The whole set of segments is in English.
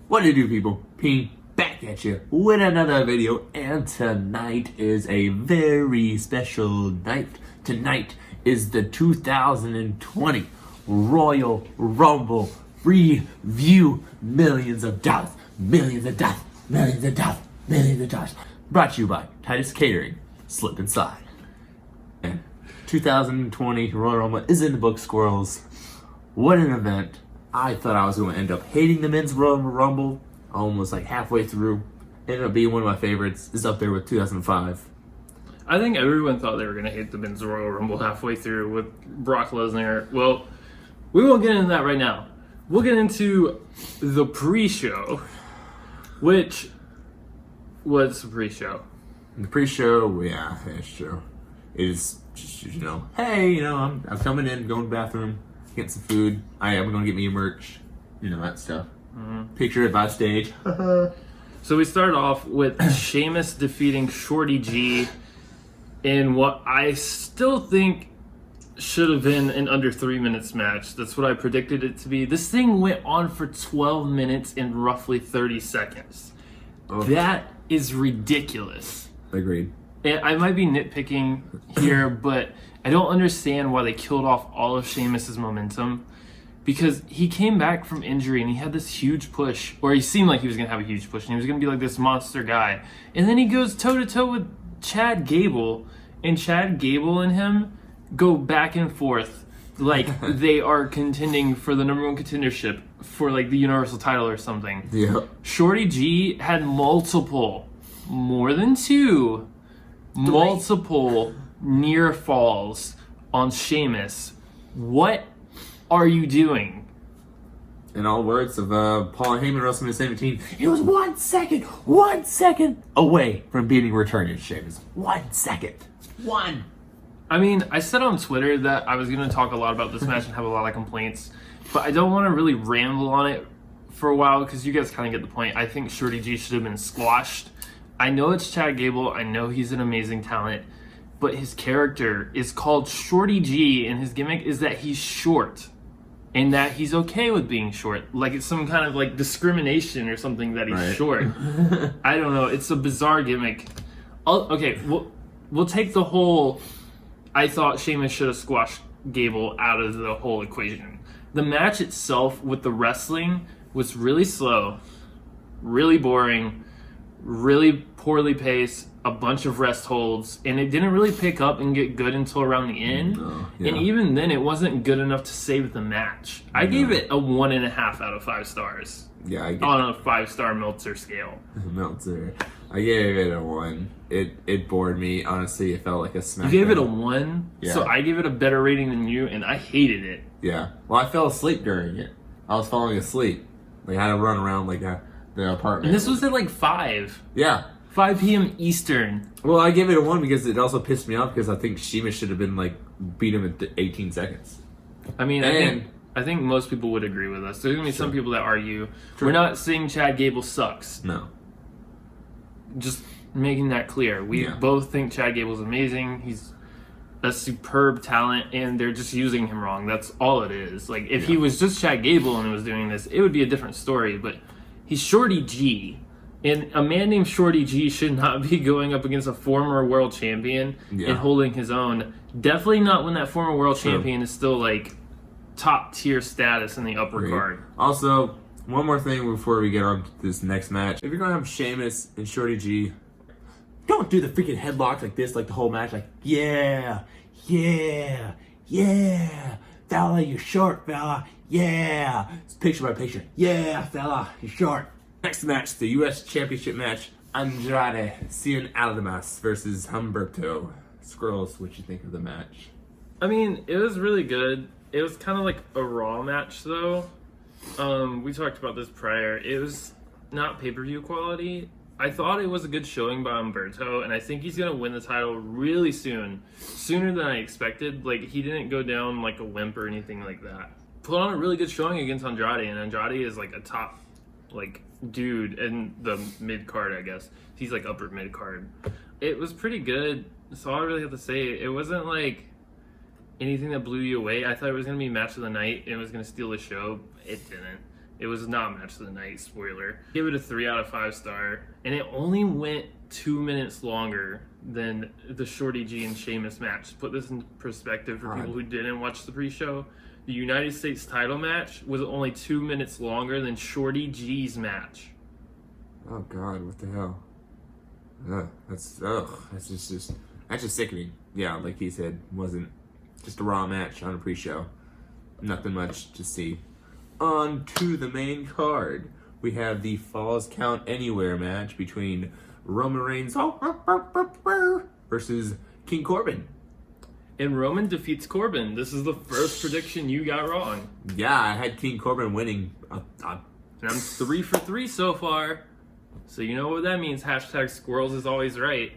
What do you do, people? Pean back at you with another video, and tonight is a very special night. Tonight is the 2020 Royal Rumble review. Millions of dollars, millions of dollars, millions of dollars, millions of dollars. Brought to you by Titus Catering, Slip Inside. And 2020 Royal Rumble is in the book, Squirrels. What an event. I thought I was going to end up hating the men's Royal Rumble almost like halfway through. Ended up being one of my favorites. It's up there with 2005. I think everyone thought they were going to hate the men's Royal Rumble halfway through with Brock Lesnar. Well, we won't get into that right now. We'll get into the pre-show, which was the pre-show. The pre-show, yeah, it's true. Is just, hey, I'm coming in, going to the bathroom, getting some food. I'm going to get me merch, that stuff. Mm-hmm. Picture it backstage. So we start off with Sheamus defeating Shorty G in what I still think should have been an under 3 minutes match. That's what I predicted it to be. This thing went on for 12 minutes and roughly 30 seconds. Oh. That is ridiculous. Agreed. And I might be nitpicking here, but I don't understand why they killed off all of Sheamus's momentum, because he came back from injury and he had this huge push, or he seemed like he was going to have a huge push and he was going to be like this monster guy. And then he goes toe-to-toe with Chad Gable, and Chad Gable and him go back and forth like they are contending for the number one contendership for like the Universal title or something. Yeah. Shorty G had multiple near falls on Sheamus. What are you doing? In all words of Paul Heyman, WrestleMania 17, it was 1 second away from beating returning Sheamus. 1 second. One. I mean, I said on Twitter that I was going to talk a lot about this match and have a lot of complaints, but I don't want to really ramble on it for a while because you guys kind of get the point. I think Shorty G should have been squashed. I know it's Chad Gable. I know he's an amazing talent, but his character is called Shorty G, and his gimmick is that he's short and that he's okay with being short. Like it's some kind of like discrimination or something that he's short. I don't know. It's a bizarre gimmick. We'll take the whole I thought Sheamus should have squashed Gable out of the whole equation. The match itself with the wrestling was really slow, really boring, really poorly paced, a bunch of rest holds, and it didn't really pick up and get good until around the end. Yeah. And even then, it wasn't good enough to save the match. I gave it a 1.5 out of 5 stars. Yeah, on a 5-star Meltzer scale. Meltzer. I gave it a 1. It bored me. Honestly, it felt like a smack. You gave it a 1? Yeah. So I gave it a better rating than you, and I hated it. Yeah. Well, I fell asleep during it. I was falling asleep. Like, I had to run around like the apartment. And this was at like 5. Yeah. 5 p.m. Eastern. Well, I gave it a 1 because it also pissed me off because I think Sheamus should have been like beat him in 18 seconds. I mean, I think most people would agree with us. There's going to be some people that argue. We're not saying Chad Gable sucks. No. Just making that clear. We both think Chad Gable's amazing. He's a superb talent, and they're just using him wrong. That's all it is. Like, if he was just Chad Gable and was doing this, it would be a different story. But he's Shorty G. And a man named Shorty G should not be going up against a former world champion and holding his own. Definitely not when that former world champion is still, like, top-tier status in the upper card. Also, one more thing before we get on to this next match. If you're going to have Sheamus and Shorty G, don't do the freaking headlock like this, like the whole match. Like, yeah, fella, you're short, fella. Yeah. It's picture by picture. Yeah, fella, you're short. Next match, the U.S. Championship match. Andrade Cien Almas versus Humberto. Squirrels, what you think of the match? I mean, it was really good. It was kind of like a Raw match, though. We talked about this prior. It was not pay-per-view quality. I thought it was a good showing by Humberto, and I think he's going to win the title really soon. Sooner than I expected. Like, he didn't go down like a wimp or anything like that. Put on a really good showing against Andrade, and Andrade is like a top, like, dude in the mid-card, I guess. He's like upper mid-card. It was pretty good. That's all I really have to say. It wasn't like anything that blew you away. I thought it was going to be match of the night and it was going to steal the show. It didn't. It was not match of the night, spoiler. Give it a 3 out of 5 star, and it only went 2 minutes longer than the Shorty G and Sheamus match. To put this in perspective for people who didn't watch the pre-show, the United States title match was only 2 minutes longer than Shorty G's match. Oh God, what the hell? That's just sickening. Yeah, like he said, wasn't just a Raw match on a pre-show. Nothing much to see. On to the main card. We have the Falls Count Anywhere match between Roman Reigns versus King Corbin. And Roman defeats Corbin. This is the first prediction you got wrong. Yeah, I had King Corbin winning. And I'm 3 for 3 so far. So you know what that means. Hashtag Squirrels is always right.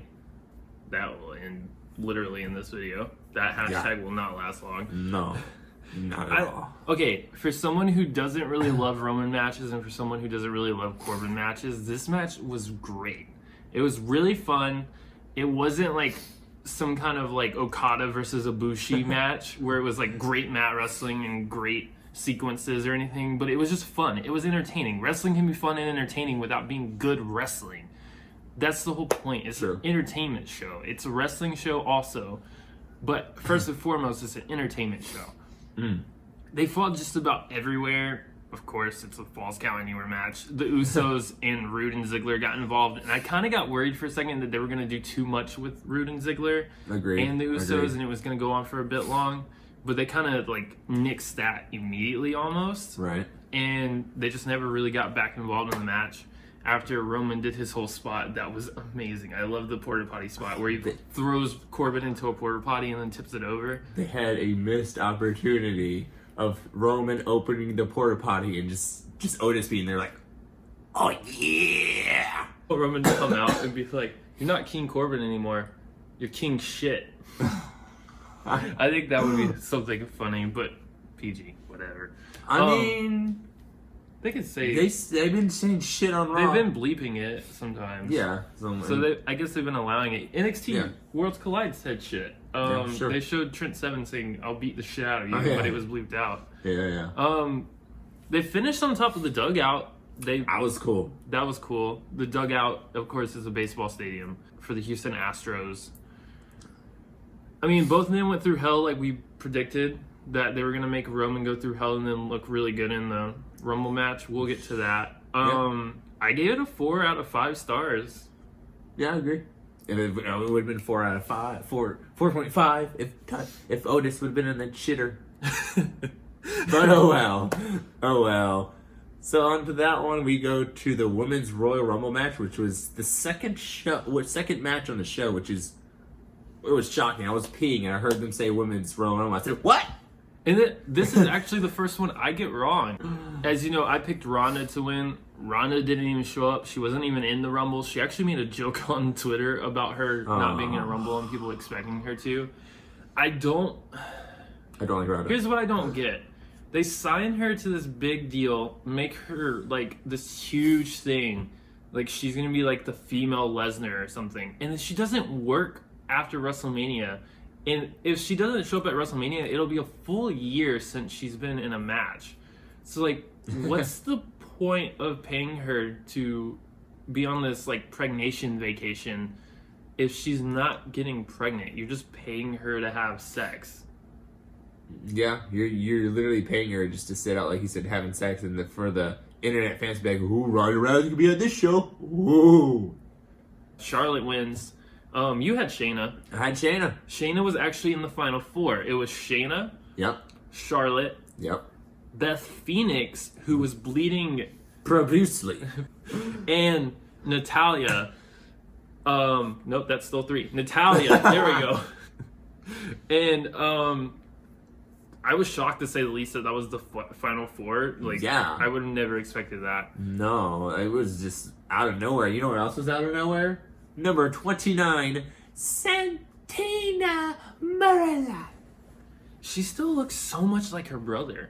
That will end literally in this video. That hashtag will not last long. No. Not at all. Okay, for someone who doesn't really love Roman matches and for someone who doesn't really love Corbin matches, this match was great. It was really fun. It wasn't like some kind of like Okada versus Ibushi match where it was like great mat wrestling and great sequences or anything, but it was just fun. It was entertaining. Wrestling can be fun and entertaining without being good wrestling. That's the whole point. It's an entertainment show. It's a wrestling show also, but first and foremost, it's an entertainment show. They fought just about everywhere. Of course, it's a Falls Count Anywhere match. The Usos and Rude and Ziggler got involved, and I kind of got worried for a second that they were going to do too much with Rude and Ziggler and the Usos, and it was going to go on for a bit long. But they kind of like nixed that immediately almost. Right. And they just never really got back involved in the match. After Roman did his whole spot, that was amazing. I love the porta potty spot where he throws Corbin into a porta potty and then tips it over. They had a missed opportunity of Roman opening the porta potty and just Otis being there like, oh yeah. Roman to come out and be like, you're not King Corbin anymore. You're King Shit. I think that would be something funny, but PG, whatever. I mean... They could say they've been saying shit on Raw. They've been bleeping it sometimes. Yeah. So I guess they've been allowing it. NXT Worlds Collide said shit. Sure. They showed Trent Seven saying, "I'll beat the shit out of you," but it was bleeped out. Yeah. They finished on top of the dugout. That was cool. That was cool. The dugout, of course, is a baseball stadium for the Houston Astros. I mean, both of them went through hell like we predicted that they were going to make Roman go through hell and then look really good in the Rumble match. We'll get to that. I gave it a 4 out of 5 stars. Yeah, I agree. It would have been 4 out of 5. 4.5 if Otis would have been in that shitter. But oh well. So on to that one, we go to the Women's Royal Rumble match, which was the second match on the show, it was shocking. I was peeing and I heard them say Women's Royal Rumble. I said, what? And this is actually the first one I get wrong. As you know, I picked Ronda to win. Ronda didn't even show up. She wasn't even in the Rumble. She actually made a joke on Twitter about her not being in a Rumble and people expecting her to. I don't like Ronda. Here's what I don't get. They sign her to this big deal, make her like this huge thing. Like she's going to be like the female Lesnar or something. And then she doesn't work after WrestleMania. And if she doesn't show up at WrestleMania, it'll be a full year since she's been in a match. So, like, what's the point of paying her to be on this, like, pregnation vacation if she's not getting pregnant? You're just paying her to have sex. Yeah, you're literally paying her just to sit out, like you said, having sex, and for the internet fans to be like, ooh, Ronda Rousey could be on this show. Ooh. Charlotte wins. You had Shayna. I had Shayna. Shayna was actually in the final 4. It was Shayna. Yep. Charlotte. Yep. Beth Phoenix, who was bleeding profusely. And Natalya. Nope, that's still 3. Natalya. There we go. And I was shocked to say the least that was the final 4. Like, yeah. I would have never expected that. No, it was just out of nowhere. You know what else was out of nowhere? Number 29, Santina Marella. She still looks so much like her brother.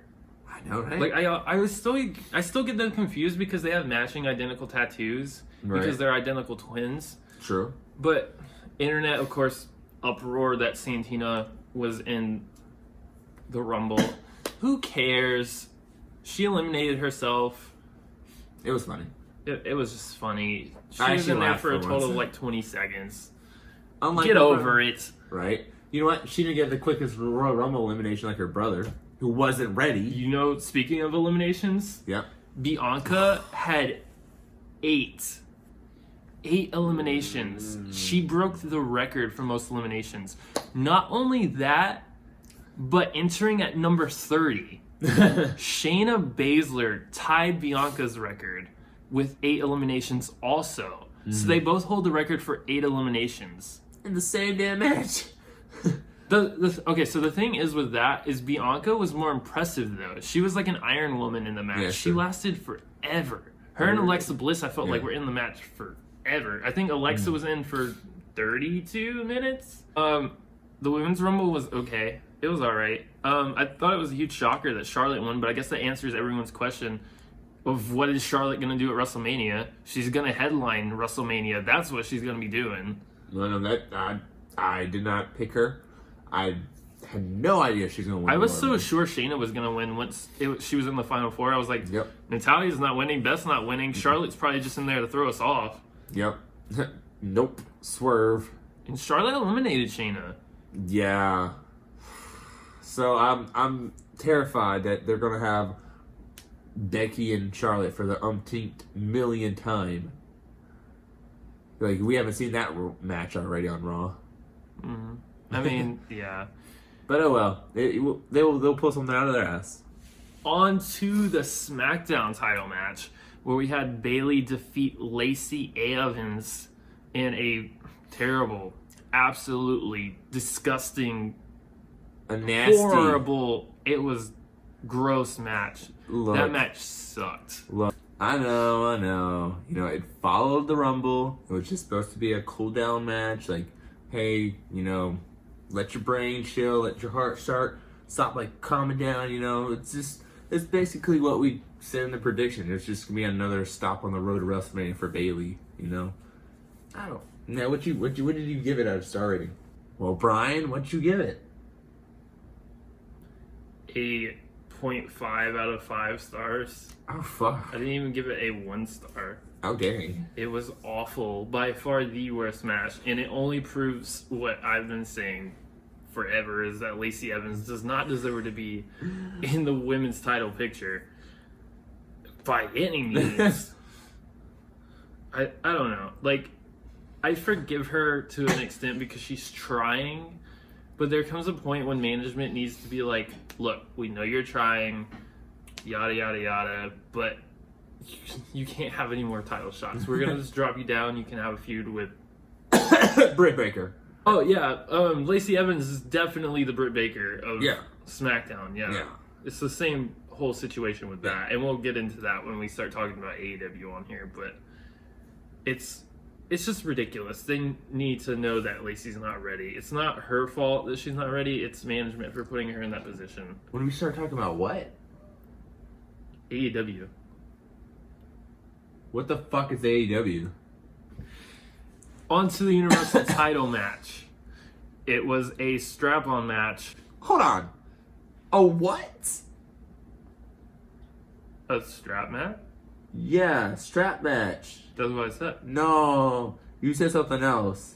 I know, right? Like I still get them confused because they have matching identical tattoos because they're identical twins. True. But internet, of course, uproar that Santina was in the Rumble. Who cares? She eliminated herself. It was funny. It was just funny. She I was actually in there laughed for a for total once. of like 20 seconds. Unlike Get her over brother, it. right? You know what? She didn't get the quickest Royal Rumble elimination like her brother, who wasn't ready. You know, speaking of eliminations, Yep. Bianca had 8 eliminations. She broke the record for most eliminations. Not only that, but entering at number 30, Shayna Baszler tied Bianca's record with 8 eliminations also. So they both hold the record for 8 eliminations. In the same damn match. Okay, so the thing is with that is Bianca was more impressive though. She was like an Iron Woman in the match. Yeah, She sure. lasted forever. Her and Alexa Bliss, I felt like were in the match forever. I think Alexa was in for 32 minutes. The Women's Rumble was okay. It was all right. I thought it was a huge shocker that Charlotte won, but I guess that answers everyone's question of what is Charlotte going to do at WrestleMania. She's going to headline WrestleMania. That's what she's going to be doing. No, I did not pick her. I had no idea she's going to win. I was the so Royal sure Shayna was going to win once she was in the Final Four. I was like, Yep. Natalia's not winning, Beth's not winning, Charlotte's probably just in there to throw us off. Rumble. Yep. Nope. Swerve. And Charlotte eliminated Shayna. Yeah. So I'm terrified that they're going to have Becky and Charlotte for the umpteenth million time. Like, we haven't seen that match already on Raw. I mean, yeah. But oh well. They'll pull something out of their ass. On to the SmackDown title match, where we had Bayley defeat Lacy Athens in a terrible, absolutely disgusting, A nasty. horrible, it was gross match. Look. That match sucked. Look, I know. You know, it followed the Rumble. It was just supposed to be a cool down match. Like, hey, you know, let your brain chill, let your heart stop like calming down. You know, it's basically what we said in the prediction. It's just gonna be another stop on the road to WrestleMania for Bayley. You know, I don't. Now, what did you give it out of star rating? Well, Brian, what'd you give it? A 0.5 out of 5 stars. Oh fuck! I didn't even give it a 1 star. Oh dang! It was awful. By far the worst match. And it only proves what I've been saying forever, is that Lacey Evans does not deserve to be in the women's title picture by any means. I don't know. Like, I forgive her to an extent because she's trying, but there comes a point when management needs to be like, look, we know you're trying, yada, yada, yada, but you can't have any more title shots. We're going to just drop you down. You can have a feud with... Britt Baker. Oh, yeah. Lacey Evans is definitely the Britt Baker of Yeah. SmackDown. Yeah. It's the same whole situation with that. And we'll get into that when we start talking about AEW on here. But it's just ridiculous. They need to know that Lacey's not ready. It's not her fault that she's not ready. It's management for putting her in that position. When we start talking about what? AEW. What the fuck is AEW? On to the Universal title match. It was a strap-on match. Hold on. A what? A strap match? Yeah, strap match. That's what I said. No, you said something else.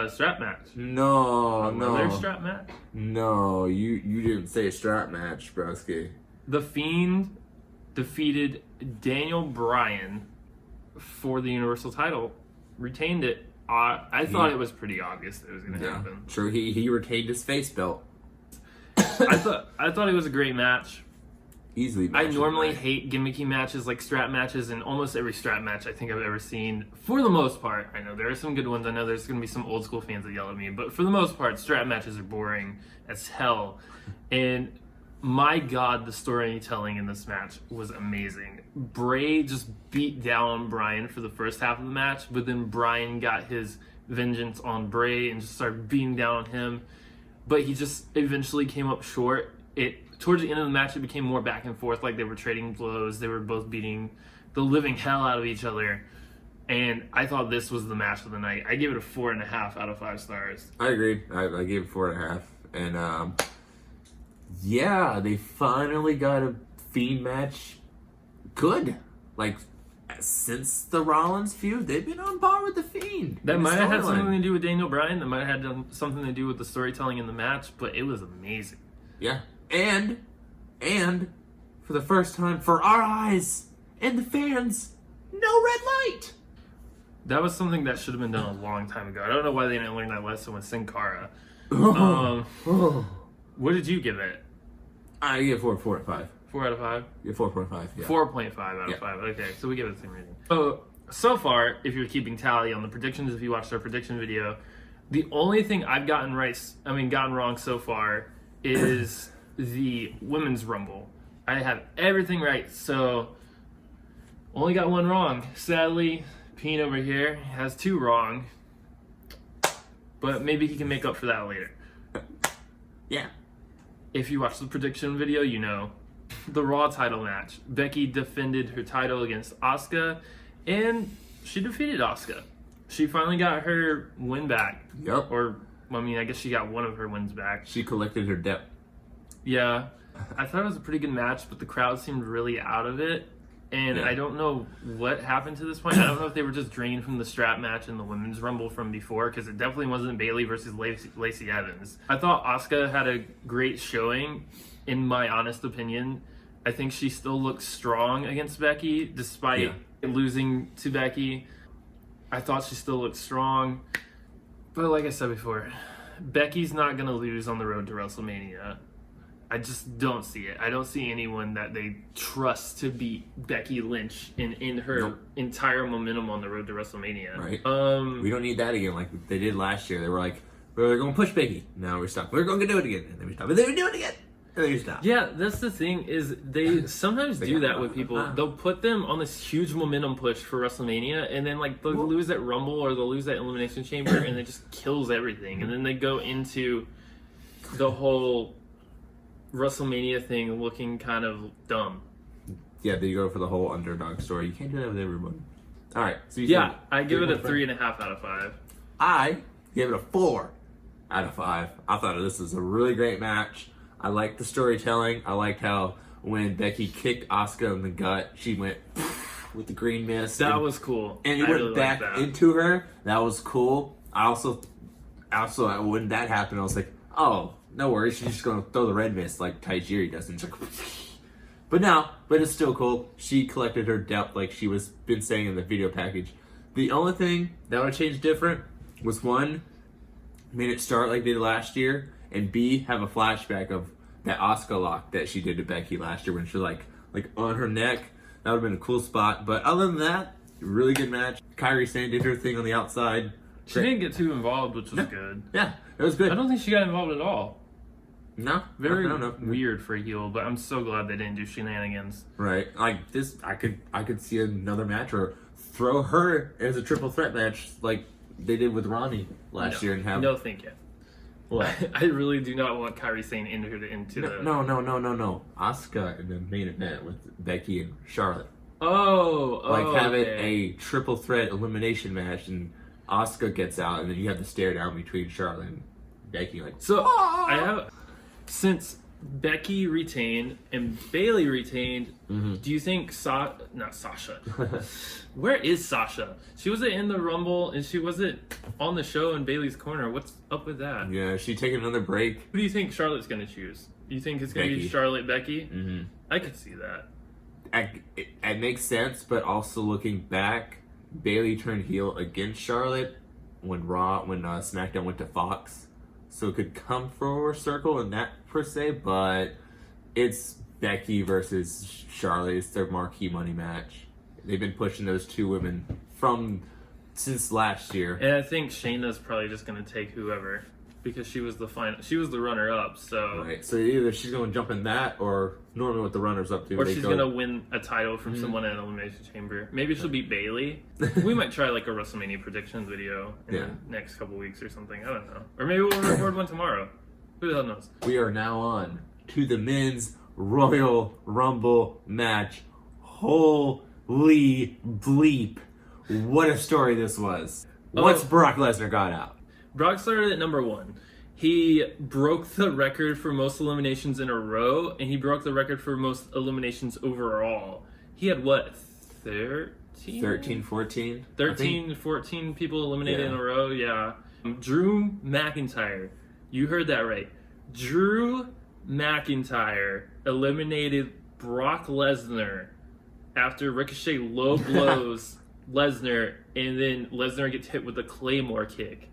Strap match. No, Another no. strap match? No, you didn't say strap match, broski. The Fiend defeated Daniel Bryan for the Universal title. Retained it. I thought it was pretty obvious that it was going to happen. True, he retained his face belt. I thought it was a great match. Easily. I match normally of the night. hate gimmicky matches like strap matches, and almost every strap match I think I've ever seen, for the most part, I know there are some good ones, I know there's going to be some old school fans that yell at me, but for the most part, strap matches are boring as hell. And my God, the storytelling in this match was amazing. Bray just beat down Bryan for the first half of the match, but then Bryan got his vengeance on Bray and just started beating down on him. But he just eventually came up short. Towards the end of the match, it became more back and forth, like they were trading blows. They were both beating the living hell out of each other. And I thought this was the match of the night. I gave it a 4.5 out of 5 stars. I agreed. I gave it 4.5. And, yeah, they finally got a Fiend match good. Like, since the Rollins feud, they've been on par with the Fiend. That in the might have had storyline. something to do with Daniel Bryan. That might have had something to do with the storytelling in the match, but it was amazing. Yeah. And for the first time, for our eyes and the fans, no red light. That was something that should have been done a long time ago. I don't know why they didn't learn that lesson with Sin Cara. What did you give it? I give 4 out of 5. 4 out of 5? Yeah, 4.5. Yeah. 4.5 out of 5. Okay, so we give it the same rating. So far, if you're keeping tally on the predictions, if you watched our prediction video, the only thing I've gotten wrong so far is the Women's Rumble. I have everything right, so only got one wrong. Sadly, Pean over here has 2 wrong, but maybe he can make up for that later. Yeah. If you watch the prediction video, you know. The Raw title match. Becky defended her title against Asuka, and she defeated Asuka. She finally got her win back. Yep. Or, I guess she got one of her wins back. She collected her debt. Yeah. I thought it was a pretty good match, but the crowd seemed really out of it. And Yeah. I don't know what happened to this point. I don't know if they were just drained from the strap match in the Women's Rumble from before, because it definitely wasn't Bayley versus Lacy Evans. I thought Asuka had a great showing, in my honest opinion. I think she still looks strong against Becky, despite losing to Becky. I thought she still looked strong. But like I said before, Becky's not going to lose on the road to WrestleMania. I just don't see it. I don't see anyone that they trust to beat Becky Lynch in her entire momentum on the road to WrestleMania. Right. We don't need that again like they did last year. They were like, we're going to push Becky. Now we stop. We're going to do it again. And then we stop. And then we do it again. And then we stop. Yeah, that's the thing is they sometimes do that with people. They'll put them on this huge momentum push for WrestleMania, and then they'll lose at Rumble or they'll lose at Elimination Chamber, and it just kills everything. And then they go into the whole WrestleMania thing looking kind of dumb. Yeah, they go for the whole underdog story. You can't do that with everybody. All right. So I give it a 3.5 out of 5. I gave it a 4 out of 5. I thought this was a really great match. I liked the storytelling. I liked how when Becky kicked Asuka in the gut, she went with the green mist. That was cool. And it went back into her. That was cool. I also when that happened, I was like, oh, no worries. She's just going to throw the red mist like Tajiri does. And it's like, but it's still cool. She collected her depth like she was been saying in the video package. The only thing that would change different was one, made it start like they did last year, and B, have a flashback of that Asuka lock that she did to Becky last year when she was like on her neck. That would have been a cool spot. But other than that, really good match. Kairi Sane did her thing on the outside. She didn't get too involved, which was good. Yeah, it was good. I don't think she got involved at all. No, very no. weird for a heel, but I'm so glad they didn't do shenanigans. Right, like this, I could see another match or throw her as a triple threat match like they did with Ronnie last year and have. No, thank you. What? I really do not want Kairi Sane into the. No. Asuka in the main event with Becky and Charlotte. Have it a triple threat elimination match and Asuka gets out and then you have the stare down between Charlotte and Becky. Since Becky retained and Bayley retained, do you think not Sasha? Where is Sasha? She wasn't in the Rumble and she wasn't on the show in Bayley's corner. What's up with that? Yeah, she taking another break. Who do you think Charlotte's going to choose? Do you think it's going to be Charlotte Becky? Mm-hmm. I could see that. It makes sense, but also looking back, Bayley turned heel against Charlotte when SmackDown went to Fox. So it could come full circle in that per se, but it's Becky versus Charlotte. It's their marquee money match. They've been pushing those two women since last year. And I think Shayna's probably just going to take whoever because she was the runner-up. So right. So either she's going to jump in that, or normally what the runners up to, or she's going to win a title from someone in an elimination chamber. Maybe she'll beat Bayley. We might try like a WrestleMania predictions video in the next couple weeks or something. I don't know. Or maybe we'll record one tomorrow. Who the hell knows? We are now on to the men's Royal Rumble match. Holy bleep! What a story this was. Once Brock Lesnar got out. Brock started at number 1. He broke the record for most eliminations in a row, and he broke the record for most eliminations overall. He had, 13, 14. 13, 14 people eliminated in a row, yeah. Drew McIntyre. You heard that right. Drew McIntyre eliminated Brock Lesnar after Ricochet low blows Lesnar, and then Lesnar gets hit with a Claymore kick.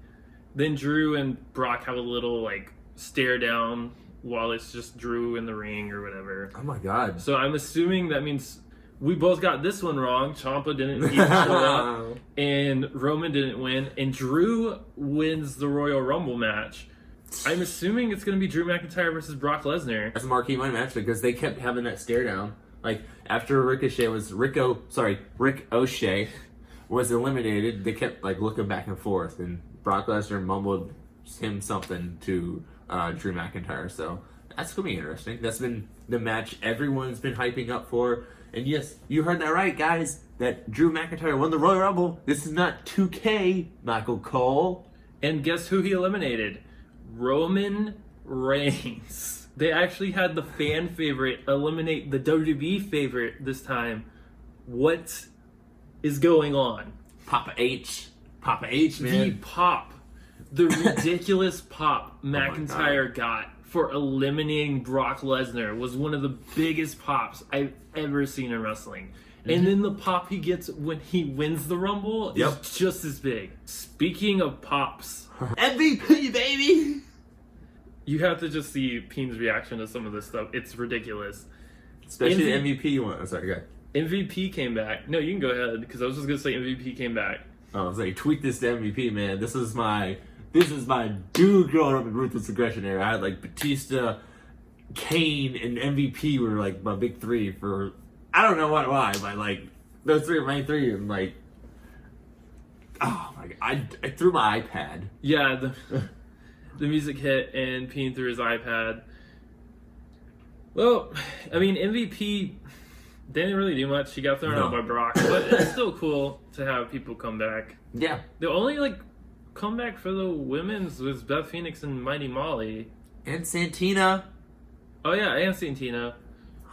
Then Drew and Brock have a little, like, stare down while it's just Drew in the ring or whatever. Oh my god. So I'm assuming that means we both got this one wrong. Ciampa didn't even show up, and Roman didn't win, and Drew wins the Royal Rumble match. I'm assuming it's going to be Drew McIntyre versus Brock Lesnar. That's a marquee money match because they kept having that stare down. Like, after Rick O'Shea was eliminated, they kept, like, looking back and forth, and Brock Lesnar mumbled him something to Drew McIntyre. So that's going to be interesting. That's been the match everyone's been hyping up for. And yes, you heard that right, guys, that Drew McIntyre won the Royal Rumble. This is not 2K, Michael Cole. And guess who he eliminated? Roman Reigns. They actually had the fan favorite eliminate the WWE favorite this time. What is going on? Papa H, man. The pop. The ridiculous pop McIntyre got for eliminating Brock Lesnar was one of the biggest pops I've ever seen in wrestling. And then the pop he gets when he wins the Rumble is just as big. Speaking of pops, MVP, baby! You have to just see Pean's reaction to some of this stuff. It's ridiculous. Especially the MVP one. Sorry, go ahead. MVP came back. No, you can go ahead, because I was just going to say MVP came back. I was like, tweet this to MVP, man. This is my dude growing up in Ruthless Aggression era. I had, like, Batista, Kane, and MVP were, like, my big three for, I don't know why, but, like, those three are my three, and, like, oh, my God. I threw my iPad. Yeah, the music hit, and Pean threw his iPad. Well, I mean, MVP didn't really do much. He got thrown out by Brock, but it's still cool to have people come back. Yeah. The only, like, comeback for the women's was Beth Phoenix and Mighty Molly. And Santina. Oh, yeah, and Santina.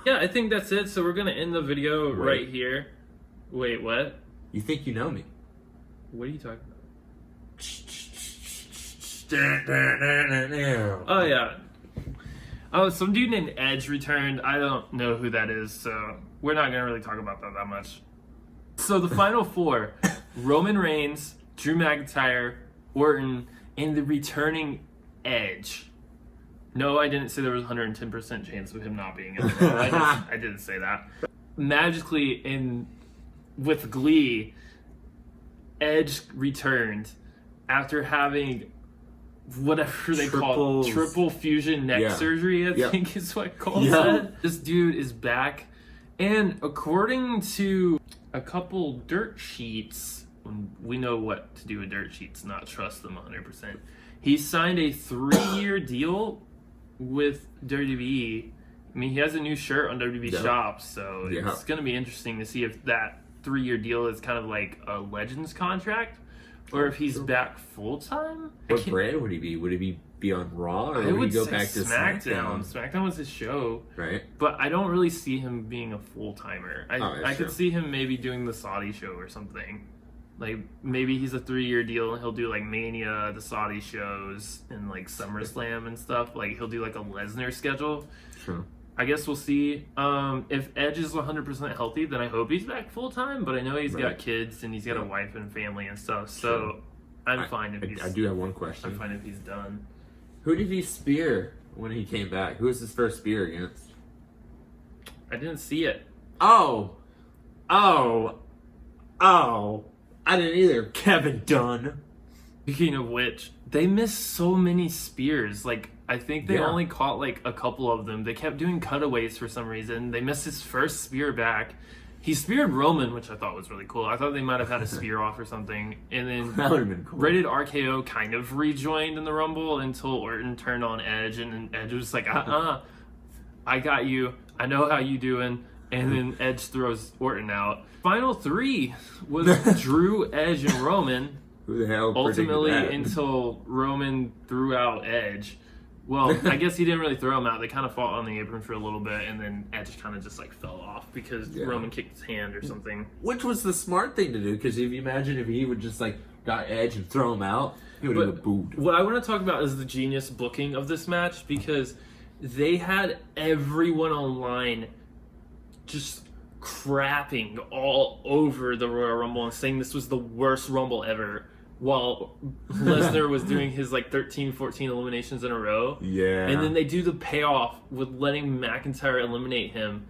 Yeah, I think that's it, so we're going to end the video right here. Wait, what? You think you know me? What are you talking about? Oh, yeah. Oh, some dude named Edge returned. I don't know who that is, so we're not going to really talk about that much. So the final four, Roman Reigns, Drew McIntyre, Orton, and the returning Edge. No, I didn't say there was a 110% chance of him not being in the I didn't say that. Magically, with glee, Edge returned after having whatever they call it, triple fusion neck surgery, I think is what Cole said. This dude is back. And according to a couple dirt sheets, we know what to do with dirt sheets, not trust them 100%. He signed a 3-year deal with WWE. I mean, he has a new shirt on WWE Shop, so it's going to be interesting to see if that 3-year deal is kind of like a Legends contract, or if he's back full time. What brand would he be? Would he be on Raw, or would he go back to SmackDown? SmackDown was his show, right? But I don't really see him being a full timer. I could see him maybe doing the Saudi show or something. Like, maybe he's a 3-year deal and he'll do, like, Mania, the Saudi shows, and, like, SummerSlam and stuff. Like, he'll do, like, a Lesnar schedule. Sure. I guess we'll see. If Edge is 100% healthy, then I hope he's back full-time. But I know he's got kids and he's got a wife and family and stuff. So I'm fine if he's... I do have one question. I'm fine if he's done. Who did he spear when he came back? Who was his first spear against? I didn't see it. Oh! I didn't either. Kevin Dunn. Speaking of which, they missed so many spears. Like, I think they only caught, like, a couple of them. They kept doing cutaways for some reason. They missed his first spear back. He speared Roman, which I thought was really cool. I thought they might have had a spear off or something. And then that would have been cool. Rated RKO kind of rejoined in the Rumble until Orton turned on Edge. And then Edge was like, I got you. I know how you doing. And then Edge throws Orton out. Final 3 was Drew, Edge, and Roman. Who the hell ultimately that? Until Roman threw out Edge. Well, I guess he didn't really throw him out. They kind of fought on the apron for a little bit, and then Edge kind of just like fell off because Roman kicked his hand or something. Which was the smart thing to do, because if you imagine if he would just like got Edge and throw him out, he would have been booed. What I want to talk about is the genius booking of this match, because they had everyone online just crapping all over the Royal Rumble and saying this was the worst Rumble ever, while Lesnar was doing his like 13, 14 eliminations in a row. Yeah. And then they do the payoff with letting McIntyre eliminate him.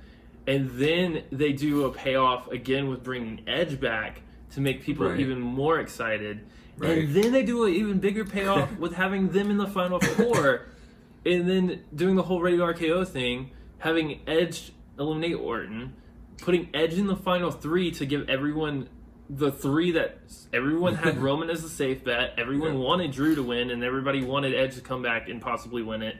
And then they do a payoff again with bringing Edge back to make people even more excited. Right. And then they do an even bigger payoff with having them in the final four. And then doing the whole Rated RKO thing, having Edge eliminate Orton, putting Edge in the final three to give everyone the three that everyone had Roman as a safe bet. Everyone wanted Drew to win, and everybody wanted Edge to come back and possibly win it.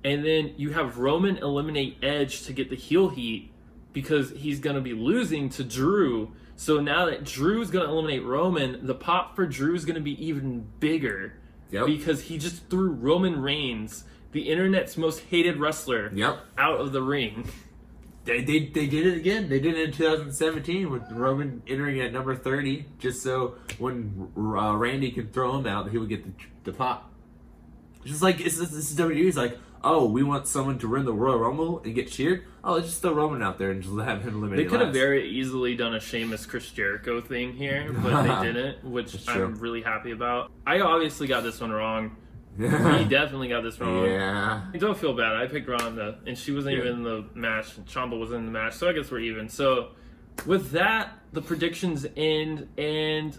And then you have Roman eliminate Edge to get the heel heat because he's going to be losing to Drew. So now that Drew's going to eliminate Roman, the pop for Drew is going to be even bigger because he just threw Roman Reigns, the internet's most hated wrestler, out of the ring. They did it again. They did it in 2017 with Roman entering at number 30, just so when Randy could throw him out, he would get the pop. Just like this is WWE's like, oh, we want someone to win the Royal Rumble and get cheered. Oh, let's just throw Roman out there and just have him eliminate. They could have very easily done a Sheamus Chris Jericho thing here, but they didn't, which I'm really happy about. I obviously got this one wrong. He definitely got this wrong. Yeah. Don't feel bad. I picked Ronda, and she wasn't even in the match. Ciampa was in the match, so I guess we're even. So, with that, the predictions end, and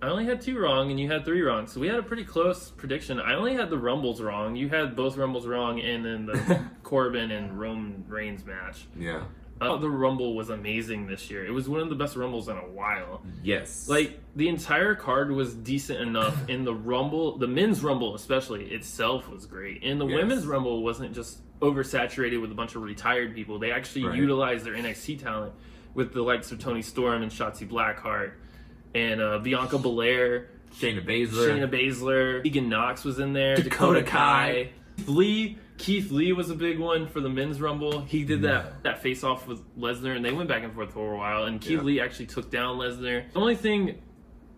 I only had 2 wrong, and you had 3 wrong. So we had a pretty close prediction. I only had the Rumbles wrong. You had both Rumbles wrong, and then the Corbin and Roman Reigns match. Yeah. The Rumble was amazing this year. It was one of the best Rumbles in a while. Yes. Like, the entire card was decent enough. In the Rumble, the men's Rumble especially, itself was great. And the women's Rumble wasn't just oversaturated with a bunch of retired people. They actually utilized their NXT talent with the likes of Toni Storm and Shotzi Blackheart and Bianca Belair. Shayna Baszler. Tegan Knox was in there. Dakota Kai. Keith Lee was a big one for the men's Rumble. He did that face-off with Lesnar, and they went back and forth for a while, and Keith Lee actually took down Lesnar. The only thing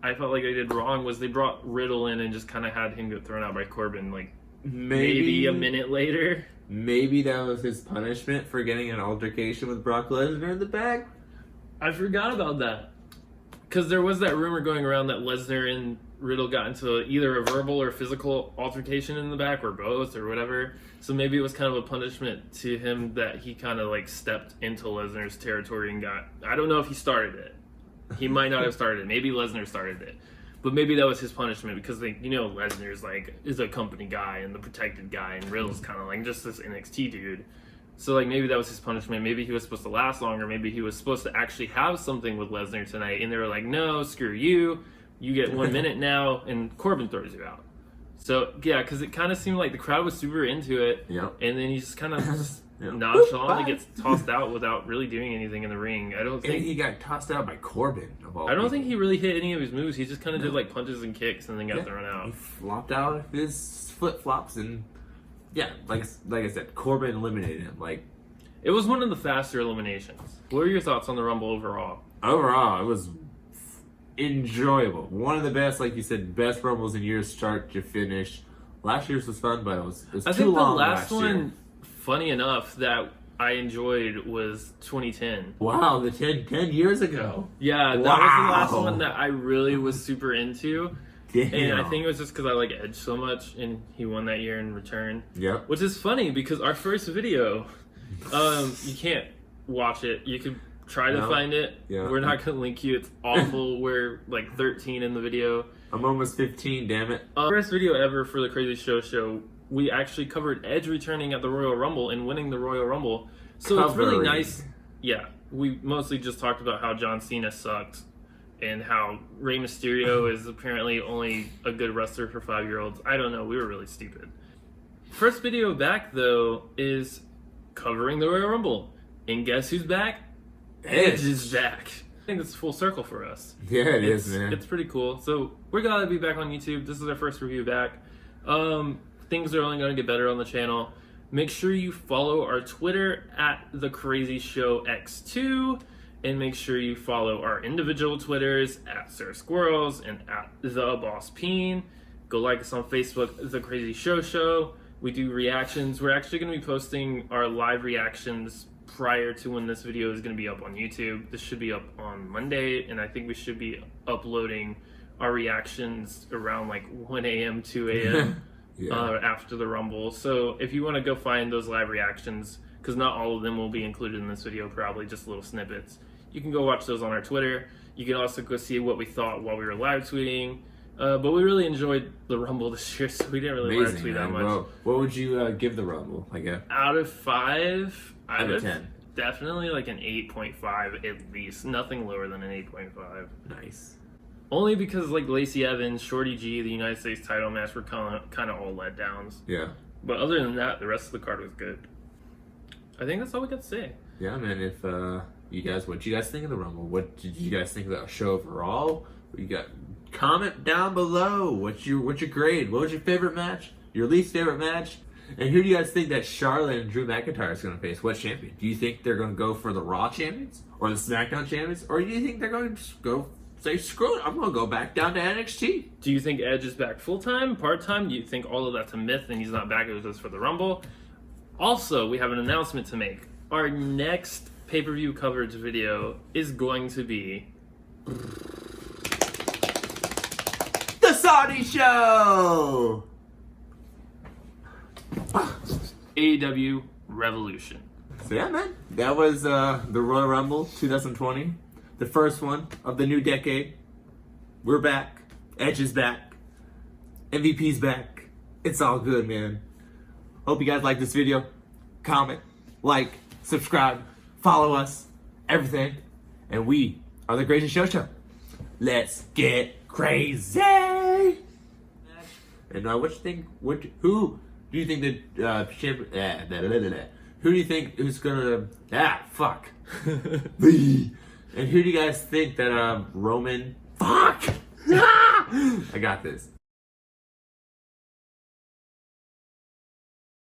I felt like they did wrong was they brought Riddle in and just kind of had him get thrown out by Corbin, like, maybe a minute later. Maybe that was his punishment for getting an altercation with Brock Lesnar in the back. I forgot about that. Because there was that rumor going around that Lesnar and Riddle got into either a verbal or physical altercation in the back, or both, or whatever. So maybe it was kind of a punishment to him that he kind of like stepped into Lesnar's territory and got... I don't know if he started it. He might not have started it. Maybe Lesnar started it. But maybe that was his punishment because, like, you know, Lesnar's like is a company guy and the protected guy, and Riddle's kind of like just this NXT dude. So, like, maybe that was his punishment. Maybe he was supposed to last longer. Maybe he was supposed to actually have something with Lesnar tonight. And they were like, no, screw you. You get 1 minute now, and Corbin throws you out. So, yeah, because it kind of seemed like the crowd was super into it. Yep. And then he just kind of nonchalantly gets tossed out without really doing anything in the ring. I don't think... And he got tossed out by Corbin, of all I don't people. think he really hit any of his moves. He just kind of did, like, punches and kicks and then got thrown out. He flopped out of his flip-flops, and, yeah, like I said, Corbin eliminated him. Like, it was one of the faster eliminations. What are your thoughts on the Rumble overall? Overall, it was enjoyable. One of the best, like you said, best Rumbles in years start to finish. Last year's was fun, but it was too long. I think the last one, funny enough, that I enjoyed was 2010. Wow, the 10 years ago. Yeah, that was the last one that I really was super into. Damn. And I think it was just because I like Edge so much, and he won that year in return. Yep. Which is funny because our first video, you can't watch it. You can try to find it. Yeah. We're not going to link you. It's awful. We're like 13 in the video. I'm almost 15, damn it. First video ever for the Crazy Show, we actually covered Edge returning at the Royal Rumble and winning the Royal Rumble. So it's really nice. Yeah, we mostly just talked about how John Cena sucked and how Rey Mysterio is apparently only a good wrestler for 5-year-olds. I don't know. We were really stupid. First video back, though, is covering the Royal Rumble. And guess who's back? Edge is back. I think it's full circle for us. Yeah, it's, man. It's pretty cool. So we're glad to be back on YouTube. This is our first review back. things are only going to get better on the channel. Make sure you follow our Twitter at The Crazy Show X2, and make sure you follow our individual Twitters at Sir Squirrels and at The Boss Pean. Go like us on Facebook, The Crazy Show. We do reactions. We're actually going to be posting our live reactions prior to when this video is going to be up on YouTube. This should be up on Monday, and I think we should be uploading our reactions around like 1 a.m., 2 a.m. After the Rumble. So if you want to go find those live reactions, because not all of them will be included in this video, probably just little snippets, you can go watch those on our Twitter. You can also go see what we thought while we were live tweeting. But we really enjoyed the Rumble this year, so we didn't really live tweet that much. Bro, what would you give the Rumble? Like out of 5? Out of 10. Definitely like an 8.5 at least. Nothing lower than an 8.5. Nice. Only because like Lacy Evans, Shorty G, the United States title match were kind of all letdowns. Yeah. But other than that, the rest of the card was good. I think that's all we got to say. Yeah, man. If what you guys think of the Rumble? What did you guys think of the show overall? You got comment down below. What's your grade? What was your favorite match? Your least favorite match? And who do you guys think that Charlotte and Drew McIntyre is going to face? What champion? Do you think they're going to go for the Raw champions or the SmackDown champions, or do you think they're going to just go say, screw it, I'm going to go back down to NXT? Do you think Edge is back full-time, part-time? Do you think all of that's a myth and he's not back, it was just for the Rumble? Also, we have an announcement to make. Our next pay-per-view coverage video is going to be The Saudi Show! AEW Revolution. So yeah, man, that was the Royal Rumble 2020, the first one of the new decade. We're back. Edge is back. MVP's back. It's all good, man. Hope you guys like this video. Comment, like, subscribe, follow us, everything. And we are the Crazy Show. Let's get crazy. And what you think? Who do you think that who do you think who's gonna fuck? And who do you guys think that Roman? Fuck! I got this.